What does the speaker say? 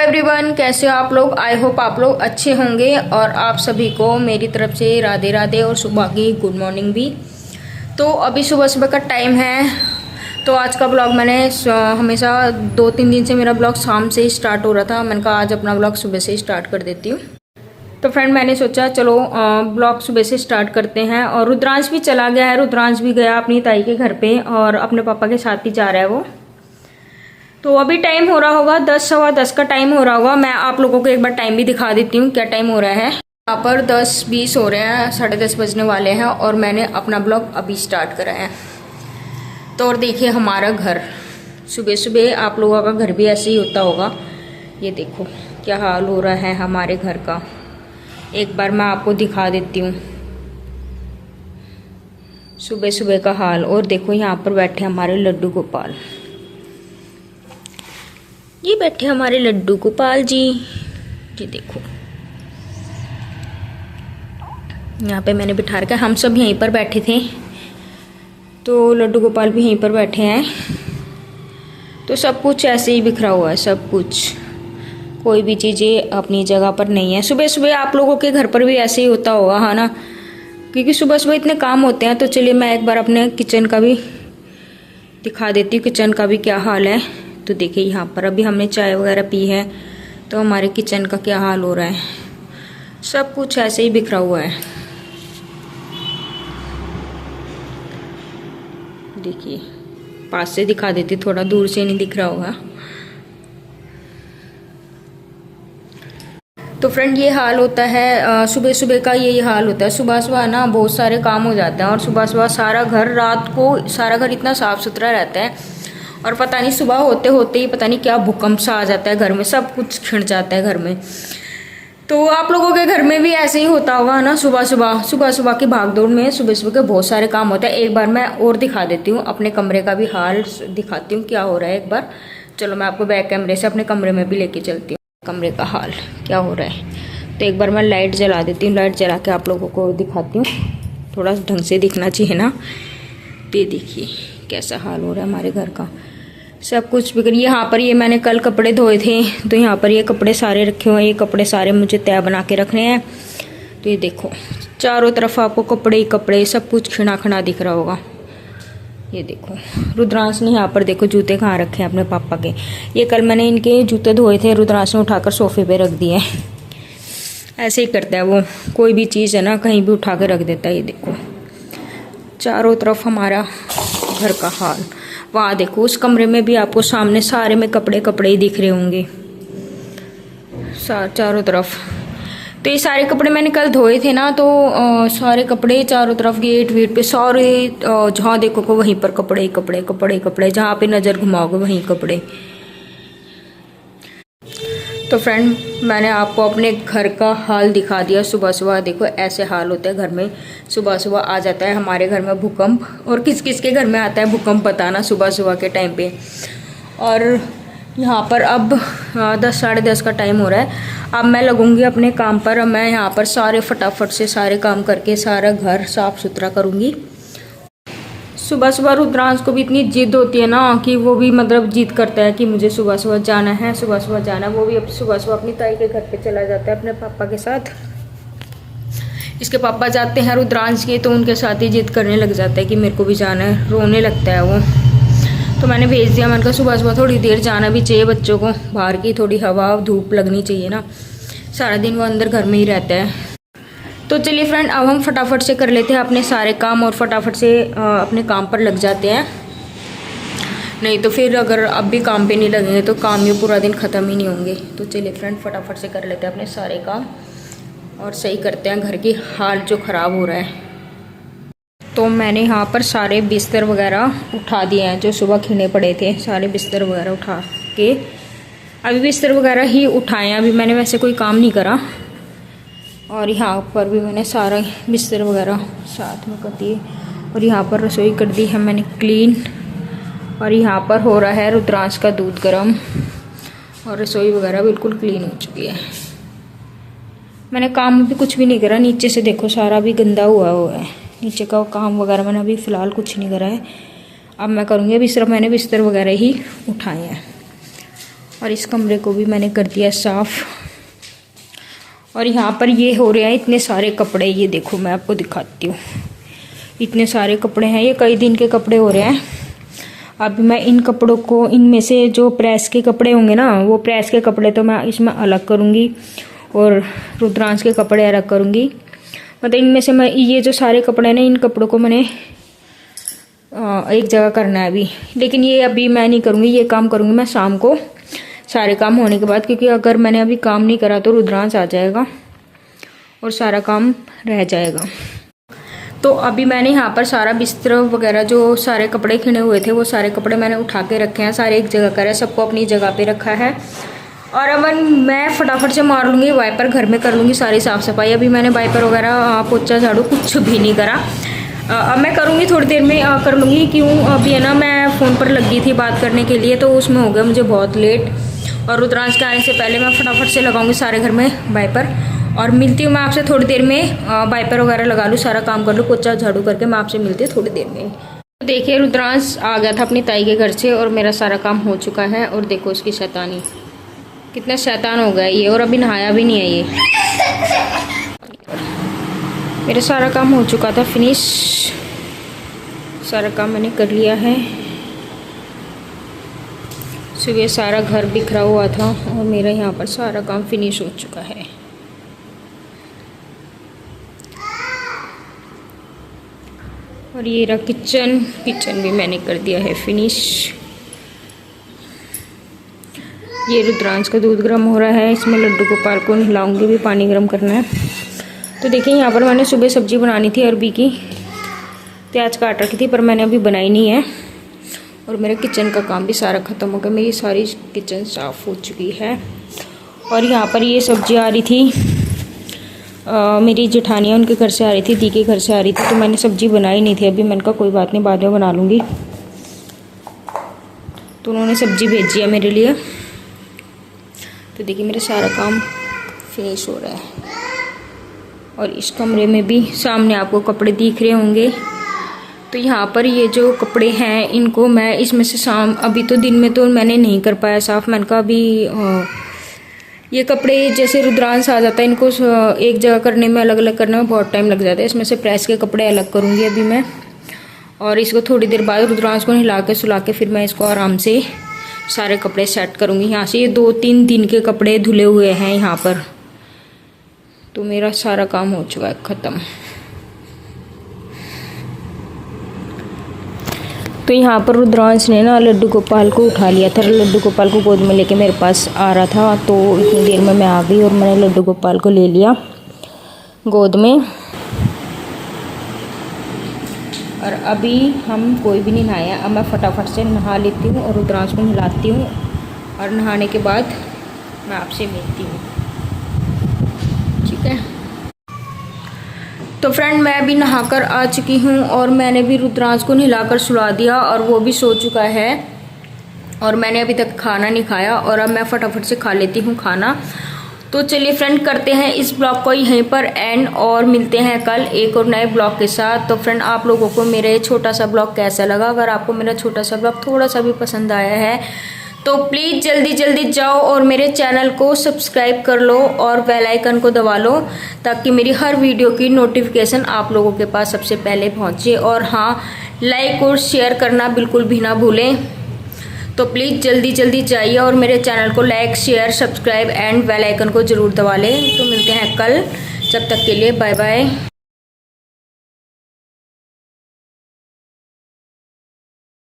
Everyone, कैसे हो आप लोग। आई होप आप लोग अच्छे होंगे और आप सभी को मेरी तरफ से राधे राधे और सुबह की गुड मॉर्निंग भी। तो अभी सुबह सुबह का टाइम है। तो आज का ब्लॉग मैंने हमेशा 2-3 दिन से मेरा ब्लॉग शाम से ही स्टार्ट हो रहा था। मैंने कहा आज अपना ब्लॉग सुबह से ही स्टार्ट कर देती हूँ। तो फ्रेंड मैंने सोचा चलो ब्लॉग सुबह से स्टार्ट करते हैं। और रुद्रांश भी चला गया है। रुद्रांश भी गया अपनी ताई के घर पे और अपने पापा के साथ ही जा रहा है वो। तो अभी टाइम हो रहा होगा 10, सवा 10 का टाइम हो रहा होगा। मैं आप लोगों को एक बार टाइम भी दिखा देती हूँ क्या टाइम हो रहा है। यहाँ पर 10:20 हो रहे हैं, 10:30 बजने वाले हैं और मैंने अपना ब्लॉग अभी स्टार्ट करा है। तो और देखिए हमारा घर, सुबह सुबह आप लोगों का घर भी ऐसे ही होता होगा। ये देखो क्या हाल हो रहा है हमारे घर का। एक बार मैं आपको दिखा देती हूँ सुबह सुबह का हाल। और देखो यहाँ पर बैठे हमारे लड्डू गोपाल, ये बैठे हमारे लड्डू गोपाल जी। ये देखो यहाँ पे मैंने बिठा रखा है। हम सब यहीं पर बैठे थे तो लड्डू गोपाल भी यहीं पर बैठे हैं। तो सब कुछ ऐसे ही बिखरा हुआ है, सब कुछ, कोई भी चीज़ें अपनी जगह पर नहीं है। सुबह सुबह आप लोगों के घर पर भी ऐसे ही होता होगा, है ना, क्योंकि सुबह सुबह इतने काम होते हैं। तो चलिए मैं एक बार अपने किचन का भी दिखा देती हूँ, किचन का भी क्या हाल है। तो देखिए यहाँ पर अभी हमने चाय वगैरह पी है तो हमारे किचन का क्या हाल हो रहा है। सब कुछ ऐसे ही बिखरा हुआ है। देखिए पास से दिखा देती, थोड़ा दूर से नहीं दिख रहा होगा। तो फ्रेंड ये हाल होता है सुबह सुबह का, यही हाल होता है। सुबह सुबह ना बहुत सारे काम हो जाते हैं और सुबह सुबह सारा घर, रात को सारा घर इतना साफ़ सुथरा रहता है और पता नहीं सुबह होते होते ही पता नहीं क्या भूकंप सा आ जाता है घर में, सब कुछ छिड़ जाता है घर में। तो आप लोगों के घर में भी ऐसे ही होता होगा ना, सुबह सुबह की भागदौड़ में सुबह सुबह के बहुत सारे काम होते हैं। एक बार मैं और दिखा देती हूँ, अपने कमरे का भी हाल दिखाती हूँ क्या हो रहा है एक बार। चलो मैं आपको बैक कैमरे से अपने कमरे में भी लेके चलती हूँ, कमरे का हाल क्या हो रहा है। तो एक बार मैं लाइट जला देती हूँ, लाइट जला के आप लोगों को दिखाती हूँ, थोड़ा ढंग से दिखना चाहिए ना। ये देखिए कैसा हाल हो रहा है हमारे घर का, सब कुछ बिगड़। यहाँ पर ये मैंने कल कपड़े धोए थे तो यहाँ पर ये कपड़े सारे रखे हुए हैं। ये कपड़े सारे मुझे तय बना के रखने हैं। तो ये देखो चारों तरफ आपको कपड़े ही कपड़े, सब कुछ खिना खिना दिख रहा होगा। ये देखो रुद्रांश ने यहाँ पर देखो जूते कहाँ रखे हैं अपने पापा के। ये कल मैंने इनके जूते धोए थे, रुद्रांश ने उठाकर सोफे पे रख दिए। ऐसे ही करता है वो, कोई भी चीज़ है ना कहीं भी उठा के रख देता है। ये देखो चारों तरफ हमारा घर का हाल। वहाँ देखो उस कमरे में भी आपको सामने सारे में कपड़े कपड़े ही दिख रहे होंगे चारों तरफ। तो ये सारे कपड़े मैंने कल धोए थे ना, तो सारे कपड़े चारों तरफ गेट वीट पे सारे, जहाँ देखो को वहीं पर कपड़े कपड़े कपड़े कपड़े, जहाँ पे नज़र घुमाओगे वहीं कपड़े। तो फ्रेंड मैंने आपको अपने घर का हाल दिखा दिया। सुबह सुबह देखो ऐसे हाल होता है घर में। सुबह सुबह आ जाता है हमारे घर में भूकंप, और किस किस के घर में आता है भूकंप बताना सुबह सुबह के टाइम पे। और यहाँ पर अब 10, 10:30 का टाइम हो रहा है। अब मैं लगूँगी अपने काम पर। अब मैं यहाँ पर सारे फटाफट से सारे काम करके सारा घर साफ़ सुथरा करूँगी। सुबह सुबह रुद्रांश को भी इतनी जिद होती है ना कि वो भी मतलब जिद करता है कि मुझे सुबह सुबह जाना है, सुबह सुबह जाना है। वो भी अब सुबह सुबह अपनी ताई के घर पे चला जाता है अपने पापा के साथ। इसके पापा जाते हैं रुद्रांश के तो उनके साथ ही जिद करने लग जाता है कि मेरे को भी जाना है, रोने लगता है वो। तो मैंने भेज दिया, मैंने कहा सुबह सुबह थोड़ी देर जाना भी चाहिए बच्चों को, बाहर की थोड़ी हवा धूप लगनी चाहिए ना, सारा दिन वो अंदर घर में ही रहता है। तो चलिए फ्रेंड अब हम फटाफट से कर लेते हैं अपने सारे काम और फटाफट से अपने काम पर लग जाते हैं। नहीं तो फिर अगर अब भी काम पे नहीं लगेंगे तो काम ये पूरा दिन ख़त्म ही नहीं होंगे। तो चलिए फ्रेंड फटाफट से कर लेते हैं अपने सारे काम और सही करते हैं घर की हाल जो ख़राब हो रहा है। तो मैंने यहाँ पर सारे बिस्तर वगैरह उठा दिए हैं, जो सुबह खिने पड़े थे सारे बिस्तर वगैरह उठा के अभी बिस्तर वगैरह ही उठाए हैं। अभी मैंने वैसे कोई काम नहीं करा। और यहाँ पर भी मैंने सारा बिस्तर वगैरह साथ में कर दिए। और यहाँ पर रसोई कर दी है मैंने क्लीन। और यहाँ पर हो रहा है रुद्रांश का दूध गर्म और रसोई वगैरह बिल्कुल क्लीन हो चुकी है। मैंने काम भी कुछ भी नहीं करा, नीचे से देखो सारा भी गंदा हुआ है। नीचे का काम वगैरह मैंने अभी फ़िलहाल कुछ नहीं करा है। अब मैं करूँगी, अभी सिर्फ मैंने बिस्तर वगैरह ही उठाए हैं। और इस कमरे को भी मैंने कर दिया साफ़। और यहाँ पर ये हो रहे हैं इतने सारे कपड़े, ये देखो मैं आपको दिखाती हूँ, इतने सारे कपड़े हैं, ये कई दिन के कपड़े हो रहे हैं। अभी मैं इन कपड़ों को, इनमें से जो प्रेस के कपड़े होंगे ना, वो प्रेस के कपड़े तो मैं इसमें अलग करूँगी और रुद्रांश के कपड़े अलग करूँगी। मतलब इनमें से मैं ये जो सारे कपड़े हैं ना, इन कपड़ों को मैंने एक जगह करना है अभी, लेकिन ये अभी मैं नहीं करूँगी, ये काम करूँगी मैं शाम को सारे काम होने के बाद, क्योंकि अगर मैंने अभी काम नहीं करा तो रुद्रांश आ जाएगा और सारा काम रह जाएगा। तो अभी मैंने यहाँ पर सारा बिस्तर वगैरह जो सारे कपड़े खिने हुए थे वो सारे कपड़े मैंने उठा के रखे हैं, सारे एक जगह करे, सबको अपनी जगह पे रखा है। और अब मैं फटाफट से मार लूँगी वाइपर, घर में कर लूँगी सारी साफ़ सफाई। अभी मैंने वाइपर वगैरह पोछा झाड़ू कुछ भी नहीं करा। अब मैं करूँगी थोड़ी देर में कर लूँगी, क्यों अभी है ना मैं फ़ोन पर लगी थी बात करने के लिए, तो उसमें हो गया मुझे बहुत लेट। और रुद्रांश के आने से पहले मैं फटाफट से लगाऊंगी सारे घर में वाइपर, और मिलती हूँ मैं आपसे थोड़ी देर में। वाइपर वगैरह लगा लूँ, सारा काम कर लूँ, पोछा झाड़ू करके मैं आपसे मिलती हूँ थोड़ी देर में। तो देखिए रुद्रांश आ गया था अपनी ताई के घर से और मेरा सारा काम हो चुका है। और देखो उसकी शैतानी, कितना शैतान हो गया ये, और अभी नहाया भी नहीं है ये। मेरा सारा काम हो चुका था फिनिश, सारा काम मैंने कर लिया है। सुबह सारा घर बिखरा हुआ था और मेरा यहाँ पर सारा काम फिनिश हो चुका है। और ये रहा किचन, किचन भी मैंने कर दिया है फिनिश। ये रुद्रांश का दूध गर्म हो रहा है, इसमें लड्डू गोपाल को नहलाऊंगी, भी पानी गर्म करना है। तो देखिए यहाँ पर मैंने सुबह सब्जी बनानी थी अरबी की, प्याज काट रखी थी, पर मैंने अभी बनाई नहीं है। और मेरे किचन का काम भी सारा ख़त्म हो गया, मेरी सारी किचन साफ़ हो चुकी है। और यहाँ पर ये सब्जी आ रही थी, मेरी जेठानियाँ उनके घर से आ रही थी, दी के घर से आ रही थी, तो मैंने सब्ज़ी बनाई नहीं थी अभी। मैंने कहा कोई बात नहीं, बाद में बना लूँगी। तो उन्होंने सब्ज़ी भेजी है मेरे लिए। तो देखिए मेरा सारा काम फिनिश हो रहा है। और इस कमरे में भी सामने आपको कपड़े दिख रहे होंगे। तो यहाँ पर ये जो कपड़े हैं इनको मैं इसमें से अभी तो दिन में तो मैंने नहीं कर पाया साफ़। मैंने कहा अभी ये कपड़े जैसे रुद्रांश आ जाता है, इनको एक जगह करने में, अलग अलग करने में बहुत टाइम लग जाता है। इसमें से प्रेस के कपड़े अलग करूँगी अभी मैं, और इसको थोड़ी देर बाद रुद्रांश को हिला के सुला के फिर मैं इसको आराम से सारे कपड़े सेट करूँगी। यहाँ से ये 2-3 दिन के कपड़े धुले हुए हैं यहाँ पर। तो मेरा सारा काम हो चुका है ख़त्म। तो यहाँ पर रुद्रांश ने ना लड्डू गोपाल को उठा लिया था, लड्डू गोपाल को गोद में लेके मेरे पास आ रहा था। तो इतनी देर में मैं आ गई और मैंने लड्डू गोपाल को ले लिया गोद में। और अभी हम कोई भी नहीं नहाया, अब मैं फटाफट से नहा लेती हूँ और रुद्रांश को नहलाती हूँ, और नहाने के बाद मैं आपसे मिलती हूँ, ठीक है। तो फ्रेंड मैं भी नहाकर आ चुकी हूँ और मैंने भी रुद्रांश को नहलाकर सुला दिया और वो भी सो चुका है। और मैंने अभी तक खाना नहीं खाया और अब मैं फटाफट से खा लेती हूँ खाना। तो चलिए फ्रेंड करते हैं इस ब्लॉग को यहीं पर एंड, और मिलते हैं कल एक और नए ब्लॉग के साथ। तो फ्रेंड आप लोगों को मेरा ये छोटा सा ब्लॉग कैसा लगा? अगर आपको मेरा छोटा सा ब्लॉग थोड़ा सा भी पसंद आया है तो प्लीज़ जल्दी जल्दी जाओ और मेरे चैनल को सब्सक्राइब कर लो और बेल आइकन को दबा लो, ताकि मेरी हर वीडियो की नोटिफिकेशन आप लोगों के पास सबसे पहले पहुंचे। और हाँ, लाइक और शेयर करना बिल्कुल भी ना भूलें। तो प्लीज़ जल्दी जल्दी जाइए और मेरे चैनल को like, share, subscribe and bell icon को ज़रूर दबा लें। तो मिलते हैं कल, जब तक के लिए बाय बाय।